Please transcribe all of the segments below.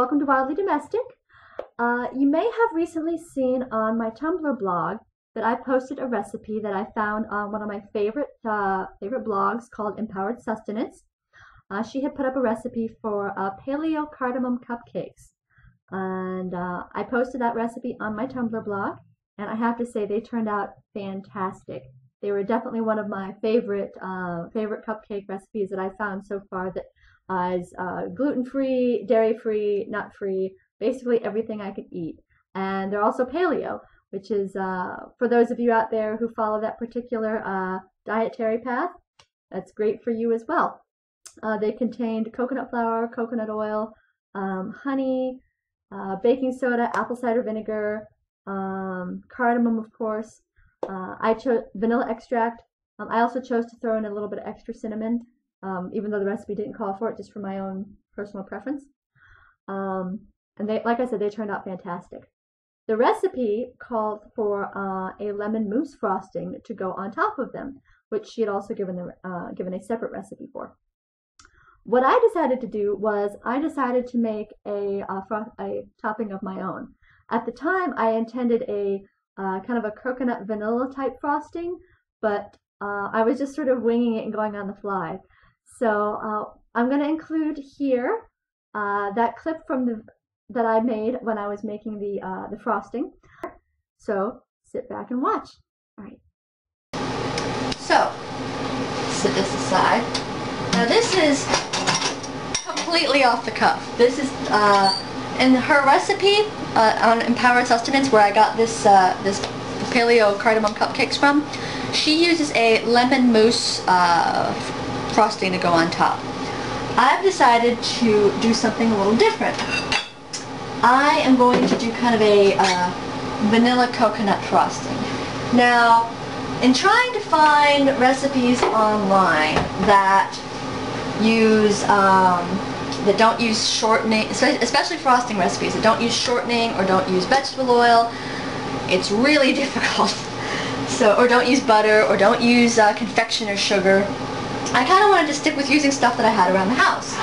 welcome to Wildly Domestic. You may have recently seen on my Tumblr blog that I posted a recipe that I found on one of my favorite blogs called Empowered Sustenance. She had put up a recipe for paleo cardamom cupcakes, and I posted that recipe on my Tumblr blog, and I have to say they turned out fantastic. They were definitely one of my favorite cupcake recipes that I found so far that is gluten-free, dairy-free, nut-free, basically everything I could eat. And they're also paleo, which is, for those of you out there who follow that particular dietary path, that's great for you as well. They contained coconut flour, coconut oil, honey, baking soda, apple cider vinegar, cardamom, of course. I chose vanilla extract. I also chose to throw in a little bit of extra cinnamon, even though the recipe didn't call for it, just for my own personal preference. And they, like I said, they turned out fantastic. The recipe called for a lemon mousse frosting to go on top of them, which she had also given a separate recipe for. What I decided to do was I decided to make a topping of my own. At the time, I intended a kind of a coconut vanilla type frosting, but I was just sort of winging it and going on the fly. So I'm going to include here that clip from that I made when I was making the frosting. So sit back and watch. All right. So set this aside. Now this is completely off the cuff. This is in her recipe on Empowered Sustenance, where I got this this paleo cardamom cupcakes from. She uses a lemon mousse frosting to go on top. I've decided to do something a little different. I am going to do kind of a vanilla coconut frosting. Now, in trying to find recipes online that use that don't use shortening, especially frosting recipes that don't use shortening or don't use vegetable oil, it's really difficult. So, or don't use butter, or don't use confectioner's sugar. I kind of wanted to stick with using stuff that I had around the house.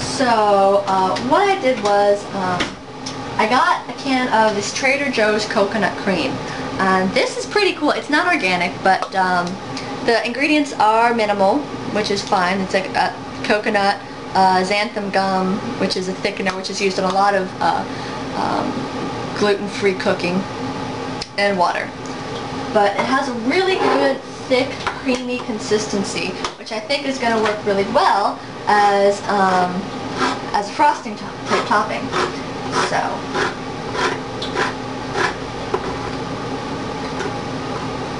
So what I did was I got a can of this Trader Joe's coconut cream. And this is pretty cool. It's not organic, but the ingredients are minimal, which is fine. It's like coconut, xanthan gum, which is a thickener, which is used in a lot of gluten-free cooking, and water. But it has a really good, thick, creamy consistency, which I think is going to work really well as a frosting type topping. So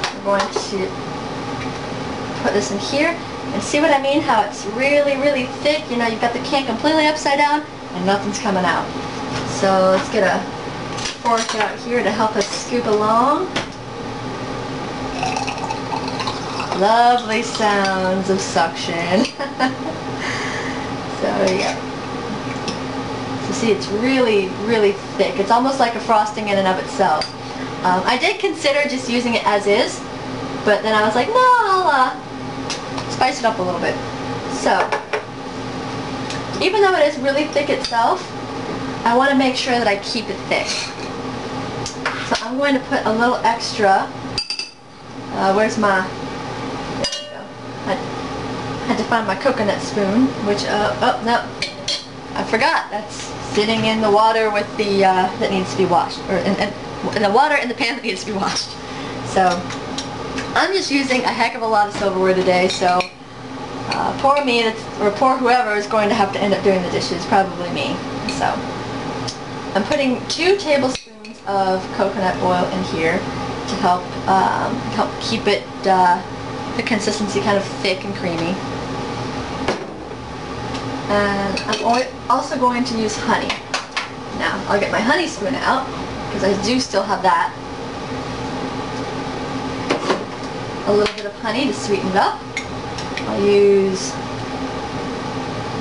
I'm going to put this in here and see what I mean, how it's really, really thick. You know, you've got the can completely upside down and nothing's coming out. So let's get a fork out here to help us scoop along. Lovely sounds of suction. So there you go. So see, it's really, really thick. It's almost like a frosting in and of itself. I did consider just using it as is, but then I was like, no, I'll spice it up a little bit. So, even though it is really thick itself, I want to make sure that I keep it thick. So I'm going to put a little extra, where's my, I had to find my coconut spoon, which, oh, no, I forgot. That's sitting in the water with the, that needs to be washed, or in the water in the pan that needs to be washed. So, I'm just using a heck of a lot of silverware today, so poor me, or poor whoever is going to have to end up doing the dishes, probably me. So, I'm putting 2 tablespoons of coconut oil in here to help keep it the consistency kind of thick and creamy. And I'm also going to use honey. Now, I'll get my honey spoon out, because I do still have that. A little bit of honey to sweeten it up. I'll use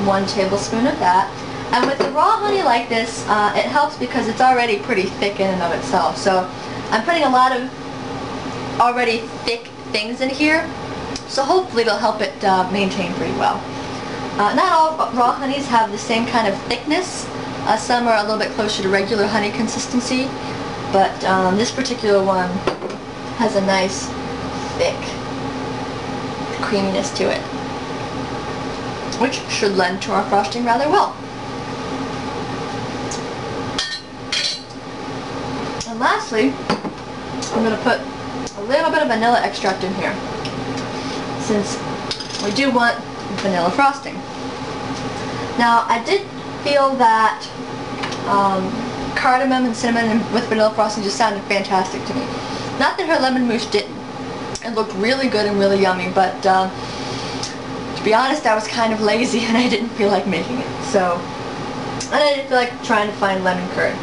1 tablespoon of that. And with the raw honey like this, it helps because it's already pretty thick in and of itself. So I'm putting a lot of already thick things in here, so hopefully it'll help it maintain pretty well. Not all raw honeys have the same kind of thickness, Some are a little bit closer to regular honey consistency, but this particular one has a nice, thick creaminess to it, which should lend to our frosting rather well. And lastly, I'm going to put a little bit of vanilla extract in here, since we do want vanilla frosting. Now, I did feel that cardamom and cinnamon with vanilla frosting just sounded fantastic to me. Not that her lemon mousse didn't. It looked really good and really yummy, but to be honest, I was kind of lazy and I didn't feel like making it. And I didn't feel like trying to find lemon curd.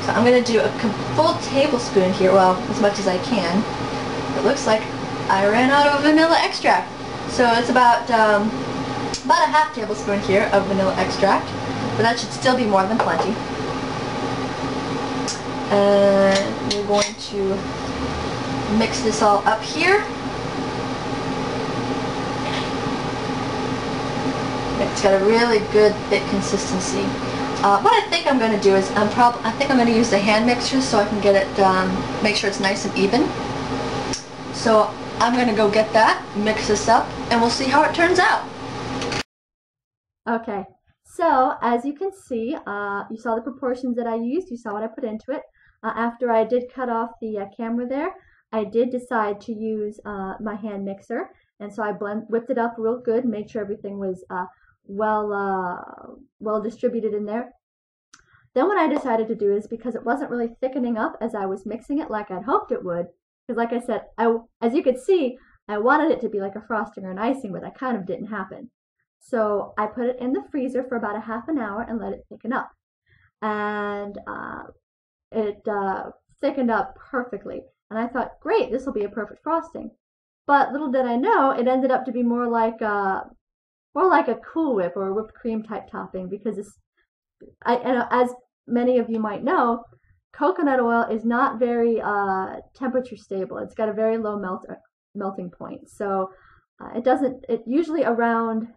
So I'm going to do a full tablespoon here, well, as much as I can. It looks like I ran out of vanilla extract. So it's about a half tablespoon here of vanilla extract, but that should still be more than plenty. And we're going to mix this all up here. It's got a really good thick consistency. What I think I'm going to do is I think I'm going to use the hand mixer so I can get it, make sure it's nice and even. So I'm going to go get that, mix this up, and we'll see how it turns out. Okay, so as you can see, you saw the proportions that I used, you saw what I put into it. After I did cut off the camera there, I did decide to use my hand mixer, and so I whipped it up real good, made sure everything was well distributed in there. Then what I decided to do is, because it wasn't really thickening up as I was mixing it like I'd hoped it would, because like I said, as you could see, I wanted it to be like a frosting or an icing, but that kind of didn't happen. So I put it in the freezer for about a half an hour and let it thicken up. And it thickened up perfectly. And I thought, great, this will be a perfect frosting. But little did I know, it ended up to be more like a Cool Whip or a whipped cream type topping, because as many of you might know, coconut oil is not very temperature stable. It's got a very low melting point. So it usually around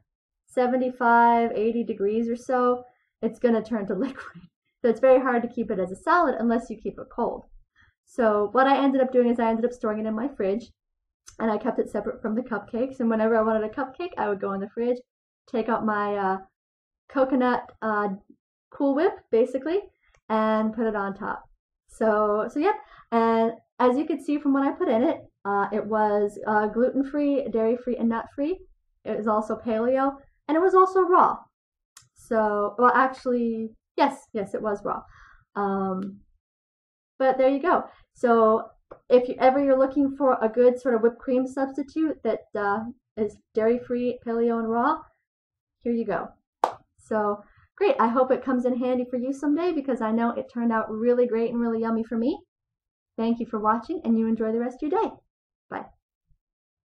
75, 80 degrees or so, it's going to turn to liquid. So it's very hard to keep it as a solid unless you keep it cold. So what I ended up doing is I ended up storing it in my fridge, and I kept it separate from the cupcakes. And whenever I wanted a cupcake, I would go in the fridge, take out my coconut Cool Whip, basically, and put it on top. So yeah, and as you can see from what I put in it, it was gluten-free, dairy-free, and nut-free. It was also paleo, and it was also raw. So, well, actually, yes, it was raw. But there you go. So if you're looking for a good sort of whipped cream substitute that is dairy-free, paleo, and raw, here you go. So great. I hope it comes in handy for you someday, because I know it turned out really great and really yummy for me. Thank you for watching, and you enjoy the rest of your day. Bye.